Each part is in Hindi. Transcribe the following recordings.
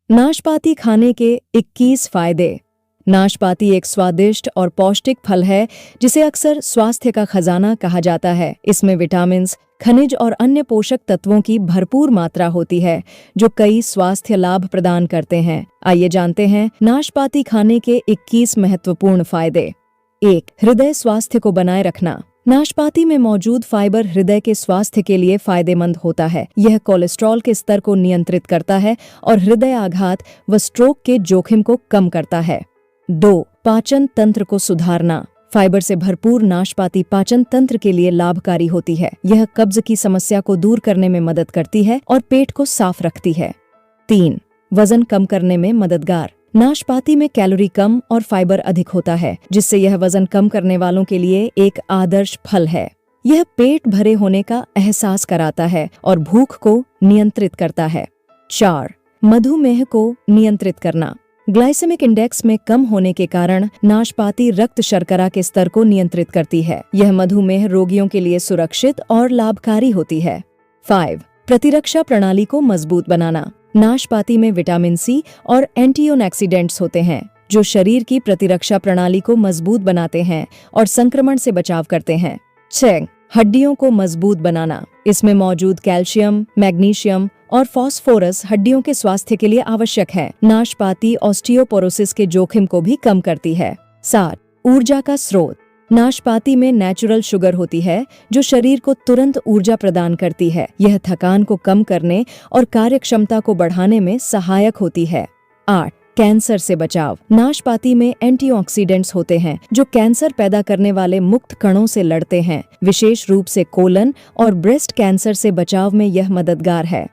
नाशपाती खाने के 21 फायदे। नाशपाती एक स्वादिष्ट और पौष्टिक फल है जिसे अक्सर स्वास्थ्य का खजाना कहा जाता है। इसमें विटामिन्स, खनिज और अन्य पोषक तत्वों की भरपूर मात्रा होती है जो कई स्वास्थ्य लाभ प्रदान करते हैं। आइए जानते हैं नाशपाती खाने के 21 महत्वपूर्ण फायदे। 1. हृदय स्वास्थ्य को बनाए रखना। नाशपाती में मौजूद फाइबर हृदय के स्वास्थ्य के लिए फायदेमंद होता है। यह कोलेस्ट्रॉल के स्तर को नियंत्रित करता है और हृदय आघात व स्ट्रोक के जोखिम को कम करता है। 2. पाचन तंत्र को सुधारना। फाइबर से भरपूर नाशपाती पाचन तंत्र के लिए लाभकारी होती है। यह कब्ज की समस्या को दूर करने में मदद करती है और पेट को साफ रखती है। 3. वजन कम करने में मददगार। नाशपाती में कैलोरी कम और फाइबर अधिक होता है, जिससे यह वजन कम करने वालों के लिए एक आदर्श फल है। यह पेट भरे होने का एहसास कराता है और भूख को नियंत्रित करता है। 4. मधुमेह को नियंत्रित करना। ग्लाइसेमिक इंडेक्स में कम होने के कारण नाशपाती रक्त शर्करा के स्तर को नियंत्रित करती है। यह मधुमेह रोगियों के लिए सुरक्षित और लाभकारी होती है। 5. प्रतिरक्षा प्रणाली को मजबूत बनाना। नाशपाती में विटामिन सी और एंटीऑक्सीडेंट्स होते हैं जो शरीर की प्रतिरक्षा प्रणाली को मजबूत बनाते हैं और संक्रमण से बचाव करते हैं। 6. हड्डियों को मजबूत बनाना। इसमें मौजूद कैल्शियम, मैग्नीशियम और फास्फोरस हड्डियों के स्वास्थ्य के लिए आवश्यक है। नाशपाती ऑस्टियोपोरोसिस के जोखिम को भी कम करती है। 7. ऊर्जा का स्रोत। नाशपाती में नेचुरल शुगर होती है जो शरीर को तुरंत ऊर्जा प्रदान करती है। यह थकान को कम करने और कार्यक्षमता को बढ़ाने में सहायक होती है। 8. कैंसर से बचाव। नाशपाती में एंटीऑक्सीडेंट्स होते हैं जो कैंसर पैदा करने वाले मुक्त कणों से लड़ते हैं। विशेष रूप से कोलन और ब्रेस्ट कैंसर से बचाव में यह मददगार है।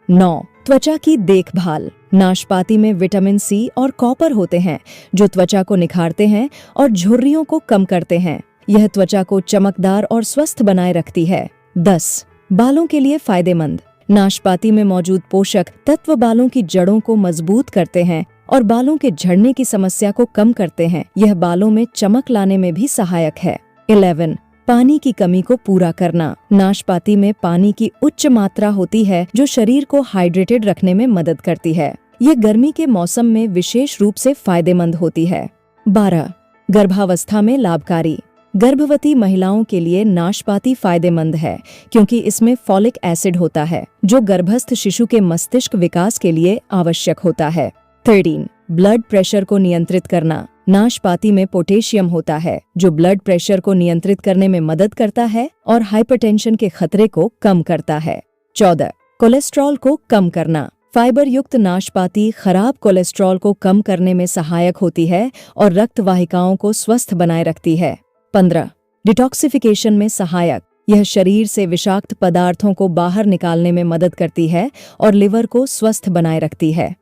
9. त्वचा की देखभाल। नाशपाती में विटामिन सी और कॉपर होते हैं जो त्वचा को निखारते हैं और झुर्रियों को कम करते हैं। यह त्वचा को चमकदार और स्वस्थ बनाए रखती है। 10. बालों के लिए फायदेमंद। नाशपाती में मौजूद पोषक तत्व बालों की जड़ों को मजबूत करते हैं और बालों के झड़ने की समस्या को कम करते हैं। यह बालों में चमक लाने में भी सहायक है। 11. पानी की कमी को पूरा करना। नाशपाती में पानी की उच्च मात्रा होती है जो शरीर को हाइड्रेटेड रखने में मदद करती है। यह गर्मी के मौसम में विशेष रूप से फायदेमंद होती है। 12. गर्भावस्था में लाभकारी। गर्भवती महिलाओं के लिए नाशपाती फायदेमंद है क्योंकि इसमें फॉलिक एसिड होता है जो गर्भस्थ शिशु के मस्तिष्क विकास के लिए आवश्यक होता है। 13. ब्लड प्रेशर को नियंत्रित करना। नाशपाती में पोटेशियम होता है जो ब्लड प्रेशर को नियंत्रित करने में मदद करता है और हाइपरटेंशन के खतरे को कम करता है। 14. कोलेस्ट्रॉल को कम करना। फाइबर युक्त नाशपाती खराब कोलेस्ट्रॉल को कम करने में सहायक होती है और रक्त वाहिकाओं को स्वस्थ बनाए रखती है। 15. डिटॉक्सिफिकेशन में सहायक। यह शरीर से विषाक्त पदार्थों को बाहर निकालने में मदद करती है और लिवर को स्वस्थ बनाए रखती है।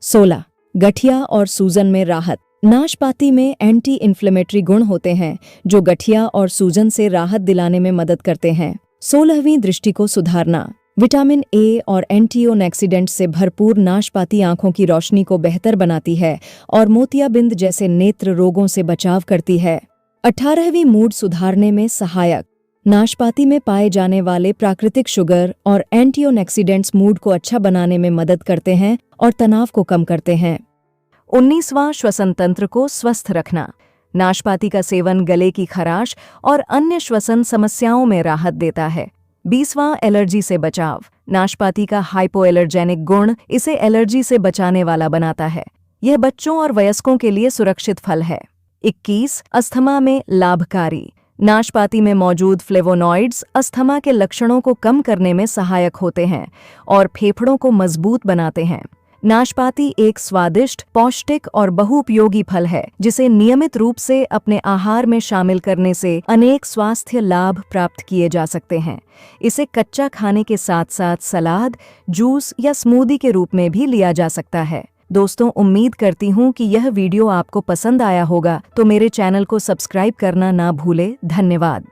16. गठिया और सूजन में राहत। नाशपाती में एंटी इन्फ्लेमेटरी गुण होते हैं जो गठिया और सूजन से राहत दिलाने में मदद करते हैं। 16वीं दृष्टि को सुधारना। विटामिन ए और एंटीऑक्सीडेंट्स से भरपूर नाशपाती आंखों की रोशनी को बेहतर बनाती है और मोतियाबिंद जैसे नेत्र रोगों से बचाव करती है। 18वीं मूड सुधारने में सहायक। नाशपाती में पाए जाने वाले प्राकृतिक शुगर और एंटीऑक्सीडेंट्स मूड को अच्छा बनाने में मदद करते हैं और तनाव को कम करते हैं। 19वां श्वसन तंत्र को स्वस्थ रखना। नाशपाती का सेवन गले की खराश और अन्य श्वसन समस्याओं में राहत देता है। 20वां एलर्जी से बचाव। नाशपाती का हाइपोएलर्जेनिक गुण इसे एलर्जी से बचाने वाला बनाता है। यह बच्चों और वयस्कों के लिए सुरक्षित फल है। 21. अस्थमा में लाभकारी। नाशपाती में मौजूद फ्लेवोनॉइड्स अस्थमा के लक्षणों को कम करने में सहायक होते हैं और फेफड़ों को मजबूत बनाते हैं। नाशपाती एक स्वादिष्ट, पौष्टिक और बहुउपयोगी फल है जिसे नियमित रूप से अपने आहार में शामिल करने से अनेक स्वास्थ्य लाभ प्राप्त किए जा सकते हैं। इसे कच्चा खाने के साथ साथ सलाद, जूस या स्मूदी के रूप में भी लिया जा सकता है। दोस्तों, उम्मीद करती हूँ कि यह वीडियो आपको पसंद आया होगा, तो मेरे चैनल को सब्सक्राइब करना ना भूले। धन्यवाद।